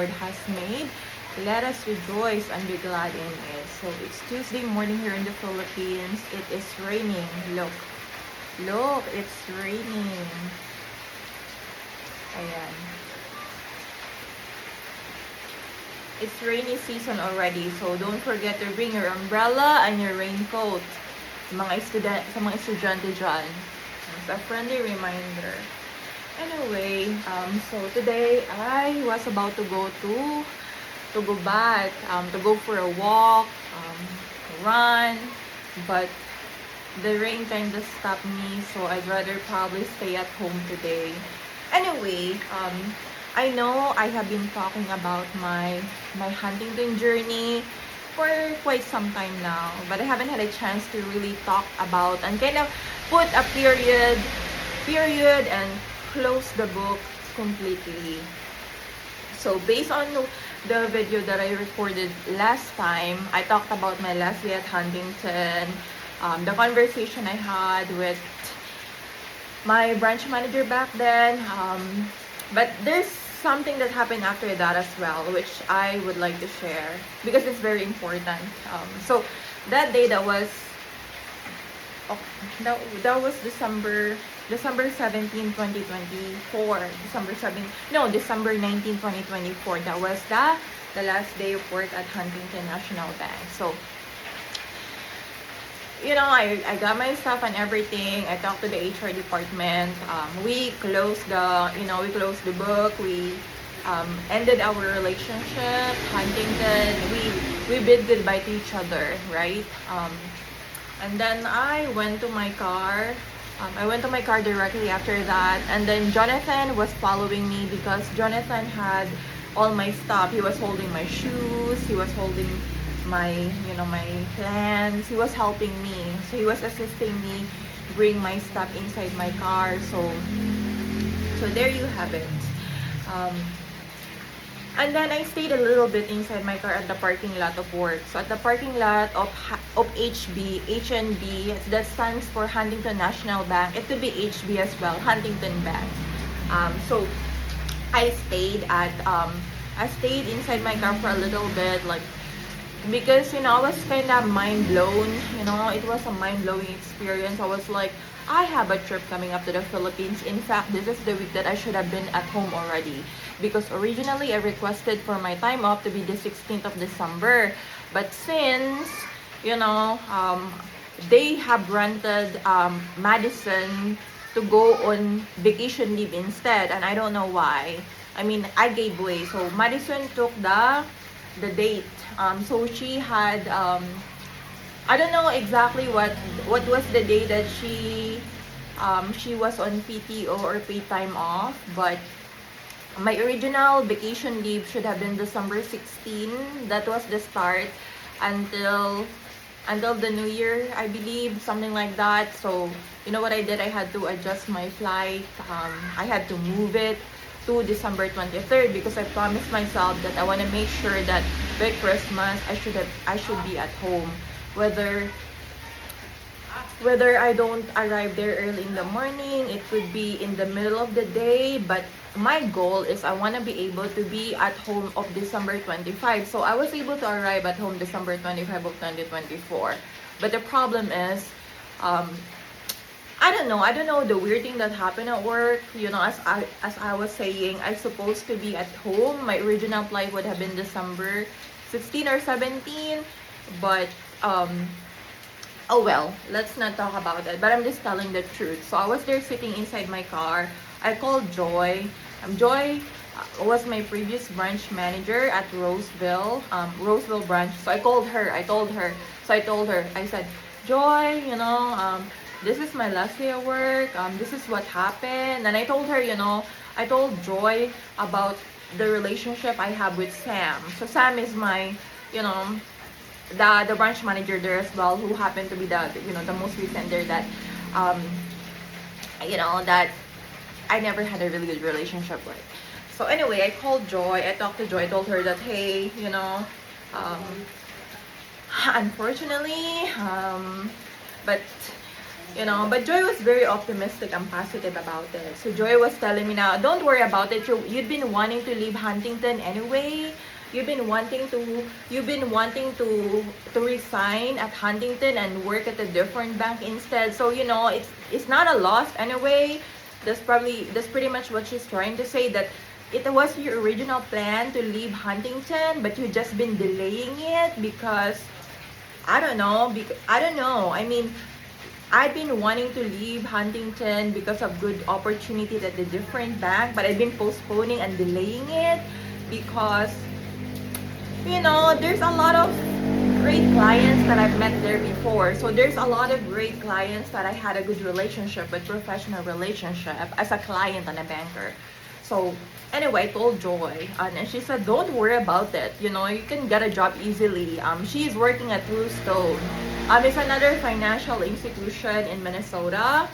Lord has made. Let us rejoice and be glad in it. So it's Tuesday morning here in the Philippines. It is raining. Look. Look, it's raining. Ayan. It's rainy season already, so don't forget to bring your umbrella and your raincoat. Sa mga estudyante dyan. It's a friendly reminder. Anyway, so today I was about to go back, to go for a walk, run, but the rain kind of stopped me, so I'd rather probably stay at home today. Anyway, I know I have been talking about my Huntington journey for quite some time now, but I haven't had a chance to really talk about and kind of put a period and close the book completely. So based on the video that I recorded last time, I talked about my last day at Huntington, the conversation I had with my branch manager back then, but there's something that happened after that as well, which I would like to share because it's very important. So that day, that was December 17, 2024. December 19, 2024. That was the last day of work at Huntington National Bank. So, I got my stuff and everything. I talked to the HR department. We closed the book. We ended our relationship. Huntington, we bid goodbye to each other, right? And then I went to my car. I went to my car directly after that. And then Jonathan was following me because Jonathan had all my stuff. He was holding my shoes. He was holding my plans. He was helping me. So he was assisting me bring my stuff inside my car. So there you have it. And then I stayed a little bit inside my car at the parking lot of work. So at the parking lot of HNB, that stands for Huntington National Bank. It could be HB as well, Huntington Bank. So I stayed inside my car for a little bit, because I was kind of mind blown. It was a mind blowing experience. I was like, I have a trip coming up to the Philippines. In fact, this is the week that I should have been at home already, because originally I requested for my time off to be the 16th of December. But since they have granted Madison to go on vacation leave instead, and I don't know why. I gave way. So Madison took the date. So she had I don't know exactly what was the day that she was on PTO or paid time off, but my original vacation leave should have been December 16. That was the start until the New Year, I believe, something like that. So what I did, I had to adjust my flight. I had to move it to December 23rd because I promised myself that I want to make sure that by Christmas I should be at home, whether I don't arrive there early in the morning. It could be in the middle of the day, but my goal is I want to be able to be at home of December 25. So I was able to arrive at home December 25 of 2024. But the problem is, I don't know the weird thing that happened at work. As I was saying, I'm supposed to be at home. My original flight would have been December 16 or 17, but oh well, let's not talk about it. But I'm just telling the truth. So I was there sitting inside my car. I called Joy. Joy was my previous branch manager at Roseville branch. So I told her. I said, Joy, this is my last day at work. This is what happened. And I told her, I told Joy about the relationship I have with Sam. So Sam is my, the branch manager there as well, who happened to be the most recent there that, that I never had a really good relationship with. So anyway, I called Joy. I talked to Joy. I told her that, hey, unfortunately, but But Joy was very optimistic and positive about it. So Joy was telling me now, don't worry about it. You've been wanting to leave Huntington anyway. You've been wanting to resign at Huntington and work at a different bank instead. So it's not a loss anyway. That's pretty much what she's trying to say, that it was your original plan to leave Huntington, but you've just been delaying it because I don't know. I mean, I've been wanting to leave Huntington because of good opportunity at a different bank, but I've been postponing and delaying it because there's a lot of great clients that I've met there before. So there's a lot of great clients that I had a good relationship with, professional relationship as a client and a banker. So anyway, I told Joy, and she said, don't worry about it. You can get a job easily. She's working at Blue Stone. It's another financial institution in Minnesota.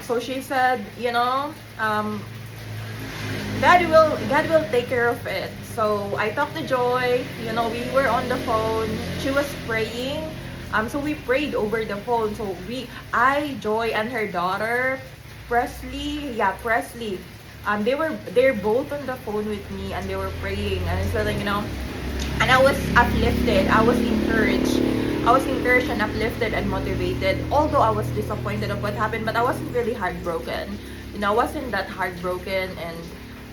So she said, God will take care of it. So I talked to Joy, we were on the phone. She was praying. So we prayed over the phone. So Joy and her daughter, Presley, they're both on the phone with me and they were praying, and so and I was uplifted. I was encouraged and uplifted and motivated. Although I was disappointed of what happened, but I wasn't really heartbroken. I wasn't that heartbroken, and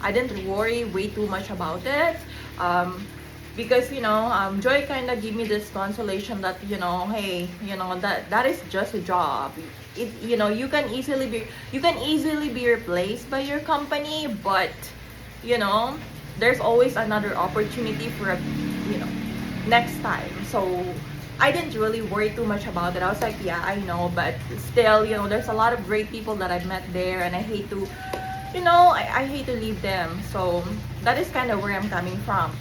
I didn't worry way too much about it. Because Joy kind of gave me this consolation that hey, that is just a job. You can easily be replaced by your company, but there's always another opportunity for next time. So I didn't really worry too much about it. I was like, yeah, I know, but still, there's a lot of great people that I've met there, and I hate to I hate to leave them. So that is kind of where I'm coming from.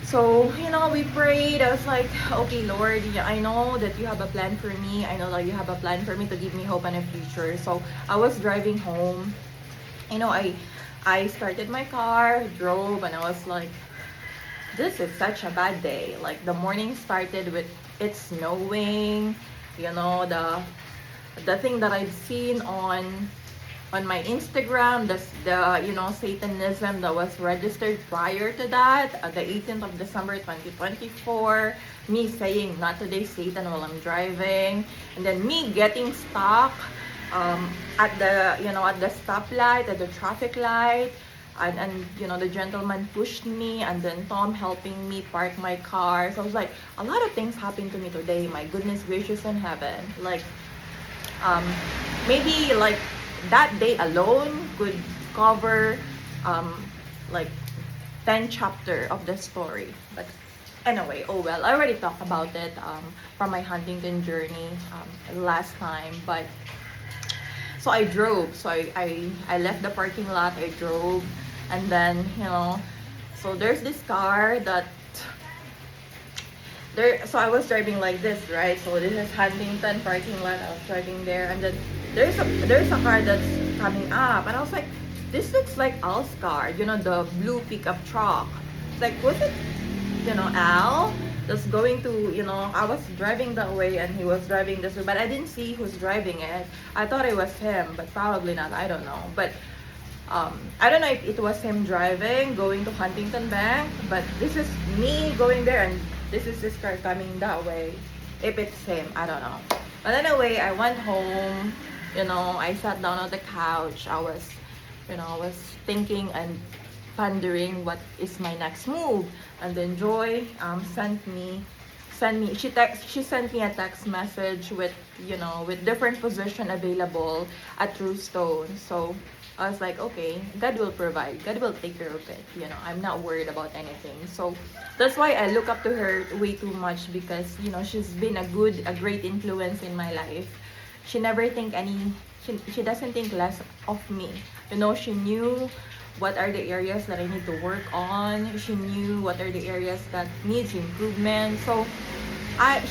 So, we prayed. I was like, okay, Lord, I know that you have a plan for me. I know that you have a plan for me to give me hope and a future. So I was driving home. I started my car, drove, and I was like, this is such a bad day. Like, the morning started with it snowing. The thing that I've seen on my Instagram, the Satanism that was registered prior to that, the 18th of December 2024, me saying not today Satan while I'm driving, and then me getting stuck at the stoplight, at the traffic light, and the gentleman pushed me, and then Tom helping me park my car. So I was like, a lot of things happened to me today. My goodness gracious in heaven. Like, maybe like that day alone could cover like 10 chapter of the story. But anyway, oh well, I already talked about it from my Huntington journey last time. But so I drove. So I left the parking lot, I drove, and then so there's this car that so I was driving like this, right? So this is Huntington parking lot. I was driving there, and then there's a car that's coming up, and I was like, this looks like Al's car, the blue pickup truck. Like, was it Al that's going to I was driving that way and he was driving this way, but I didn't see who's driving it. I thought it was him, but probably not. I don't know. But I don't know if it was him driving going to Huntington Bank, but this is me going there, and this is this car coming that way. If it's him, I don't know. But anyway, I went home. I sat down on the couch. I was thinking and pondering what is my next move. And then Joy sent me she sent me a text message with with different position available at True Stone. So I was like, okay, God will provide. God will take care of it. I'm not worried about anything. So that's why I look up to her way too much, because she's been a great influence in my life. She never she doesn't think less of me. She knew what are the areas that I need to work on. She knew what are the areas that needs improvement. So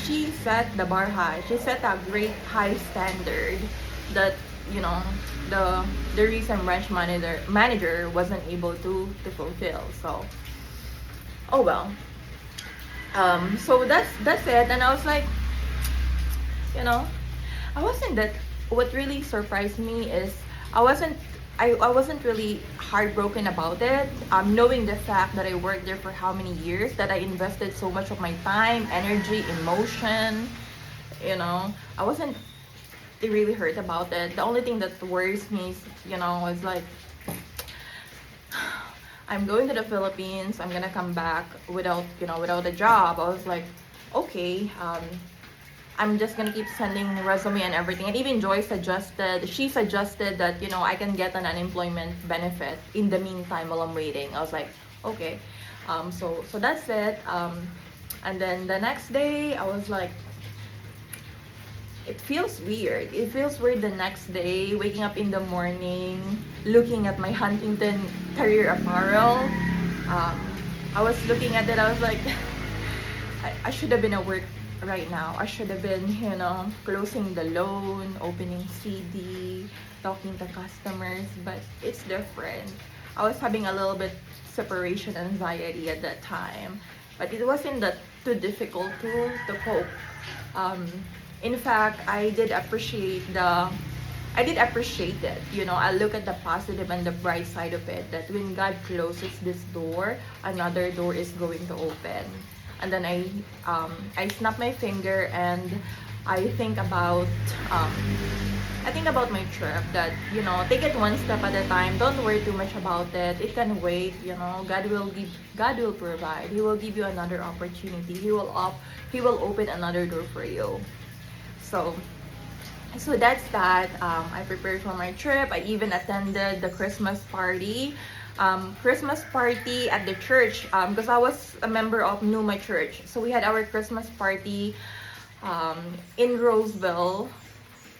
she set the bar high. She set a great high standard that the recent branch manager wasn't able to fulfill. So oh well. So that's it. And I was like, I wasn't that. What really surprised me is I wasn't. I wasn't really heartbroken about it. Knowing the fact that I worked there for how many years, that I invested so much of my time, energy, emotion. I wasn't really hurt about it. The only thing that worries me is, is like, I'm going to the Philippines. I'm gonna come back without a job. I was like, okay, I'm just gonna keep sending resume and everything. And even she suggested that, I can get an unemployment benefit in the meantime while I'm waiting. I was like, okay. So that's it. And then the next day, I was like, it feels weird. It feels weird the next day, waking up in the morning, looking at my Huntington career apparel. Um, I was looking at it, I was like, I should have been at work right now. I should have been, closing the loan, opening CD, talking to customers, but it's different. I was having a little bit separation anxiety at that time, but it wasn't that too difficult to cope. Um, in fact, I did appreciate it. I look at the positive and the bright side of it, that when God closes this door, another door is going to open. And then I snap my finger and I think about my trip, that take it one step at a time. Don't worry too much about it. It can wait. God will provide. He will give you another opportunity. He will open another door for you. So that's that. I prepared for my trip. I even attended the Christmas party. At the church, because I was a member of Numa Church. So we had our Christmas party in Roseville.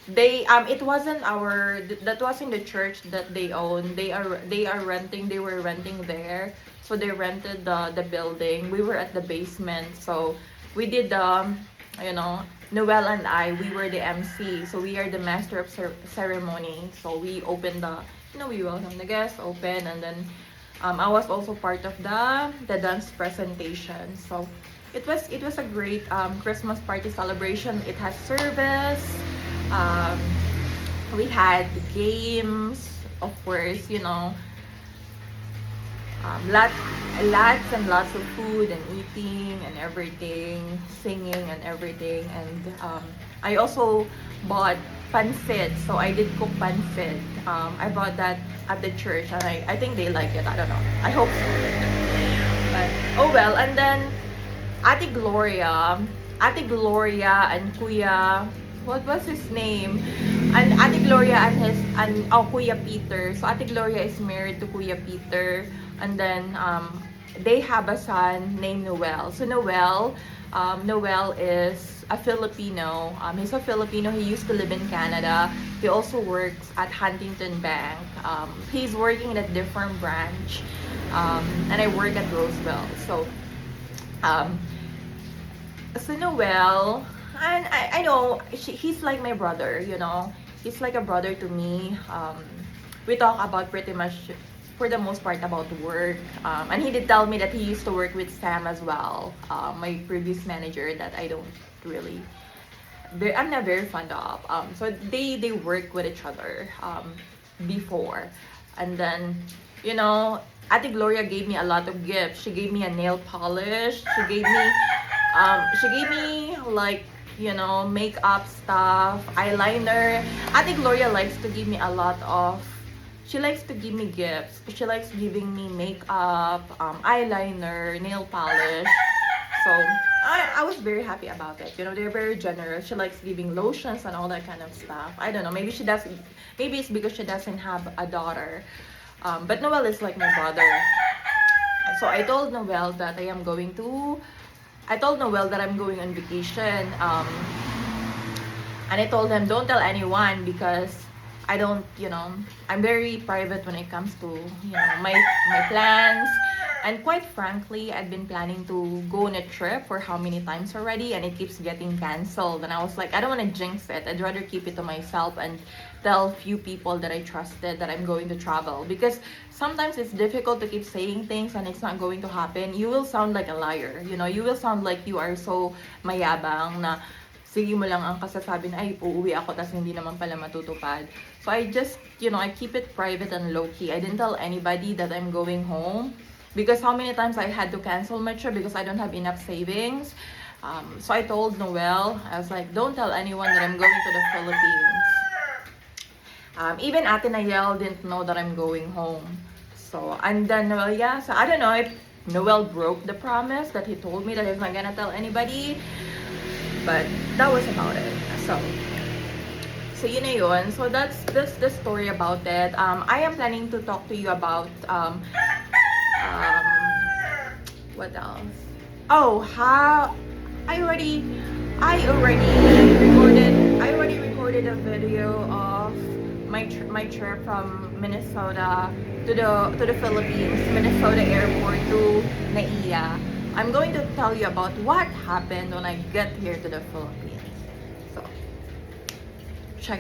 It wasn't that wasn't the church that they own. They were renting there. So they rented the building. We were at the basement. So we did Noel and I, we were the MC. So we are the master of ceremony. So we opened we welcome the guests, open, and then I was also part of the dance presentation. So it was a great Christmas party celebration. It has service. We had games, of course, lots and lots of food and eating and everything, singing and everything. And I also bought pancit, so I did cook pancit. I bought that at the church, and I think they like it. I don't know. I hope so. But oh well. And then Ate Gloria and Kuya, what was his name? And Ate Gloria and Kuya Peter. So Ate Gloria is married to Kuya Peter, and then they have a son named Noel. So Noel is a Filipino. He's a Filipino. He used to live in Canada. He also works at Huntington Bank. He's working in a different branch, and I work at Roseville. So Noel, and I know he's like my brother. He's like a brother to me. We talk about pretty much, for the most part, about work. And he did tell me that he used to work with Sam as well, my previous manager that I'm not very fond of. So they work with each other before. And then, Ate Gloria gave me a lot of gifts. She gave me a nail polish. She gave me like, makeup stuff, eyeliner. Ate Gloria likes to give me a lot of, she likes to give me gifts. She likes giving me makeup, eyeliner, nail polish. So I was very happy about it. They're very generous. She likes giving lotions and all that kind of stuff. I don't know. Maybe it's because she doesn't have a daughter. But Noel is like my brother. So I told Noel that I'm going on vacation. And I told him, don't tell anyone, because I don't, I'm very private when it comes to, my plans. And quite frankly, I've been planning to go on a trip for how many times already, and it keeps getting canceled. And I was like, I don't want to jinx it. I'd rather keep it to myself and tell few people that I trusted that I'm going to travel. Because sometimes it's difficult to keep saying things and it's not going to happen. You will sound like a liar. You will sound like you are so mayabang na sige mo lang ang kasasabi na, ay, uuwi ako, tas hindi naman pala matutupad. So I just, I keep it private and low-key. I didn't tell anybody that I'm going home. Because how many times I had to cancel my trip because I don't have enough savings. So I told Noel, I was like, don't tell anyone that I'm going to the Philippines. Even Ate Nayel didn't know that I'm going home. So, and then Noel, yeah, so I don't know if Noel broke the promise that he told me that he's not gonna tell anybody. But that was about it. So yun na yun. So that's the story about it. I am planning to talk to you about what else? Oh, how I already recorded a video of my trip from Minnesota to the Philippines, Minnesota airport to Naiya. I'm going to tell you about what happened when I get here to the Philippines.